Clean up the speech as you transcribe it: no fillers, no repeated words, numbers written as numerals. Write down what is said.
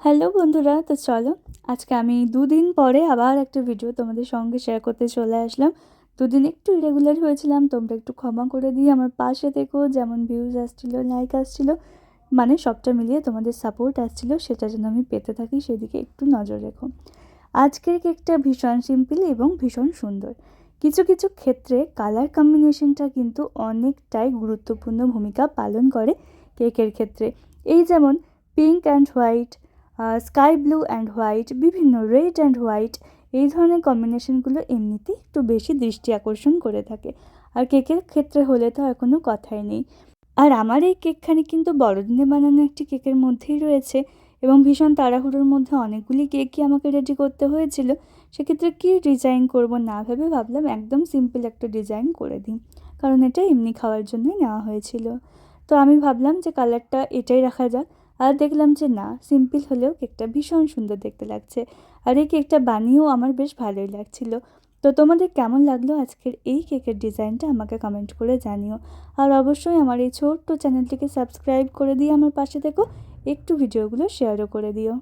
Hello বন্ধুরা, তো চলো আজকে আমি দুদিন পরে আবার একটা ভিডিও তোমাদের সঙ্গে শেয়ার করতে চলে আসলাম। দুদিন একটু ইরেগুলার হয়েছিলাম, তোমরা একটু ক্ষমা করে দিয়ে আমার পাশে থেকো। যেমন ভিউজ আসছিলো, লাইক আসছিলো, মানে সবটা মিলিয়ে তোমাদের সাপোর্ট আসছিলো, সেটা যেন আমি পেতে থাকি, সেদিকে একটু নজর রেখো। আজকের কেকটা ভীষণ সিম্পল এবং ভীষণ সুন্দর। কিছু কিছু ক্ষেত্রে কালার কম্বিনেশনটা কিন্তু অনেকটাই গুরুত্বপূর্ণ ভূমিকা পালন করে কেকের ক্ষেত্রে। এই যেমন pink and white, sky blue and white, বিভিন্ন রেড অ্যান্ড হোয়াইট, এই ধরনের কম্বিনেশনগুলো এমনিতেই একটু বেশি দৃষ্টি আকর্ষণ করে থাকে। আর কেকের ক্ষেত্রে হলে তো আর কোনো কথাই নেই। আর আমার এই কেকখানি কিন্তু বড়দিনে বানানো একটি কেকের মধ্যেই রয়েছে, এবং ভীষণ তাড়াহুড়োর মধ্যে অনেকগুলি কেকই আমাকে রেডি করতে হয়েছিল। সেক্ষেত্রে কী ডিজাইন করব না ভেবে ভাবলাম একদম সিম্পল একটা ডিজাইন করে দিই, কারণ এটা এমনি খাওয়ার জন্যই নেওয়া হয়েছিল। তো আমি ভাবলাম যে কালারটা এটাই রাখা যাক, আর দেখলাম যে না, সিম্পল হলেও কেকটা ভীষণ সুন্দর দেখতে লাগছে। আর এই কেকটা বানিয়েও আমার বেশ ভালোই লাগছিল। তো তোমাদের কেমন লাগলো আজকের এই কেকের ডিজাইনটা আমাকে কমেন্ট করে জানিও। আর অবশ্যই আমার এই ছোট্ট চ্যানেলটিকে সাবস্ক্রাইব করে দিয়ে আমার পাশে থেকো, একটু ভিডিওগুলো শেয়ারও করে দিও।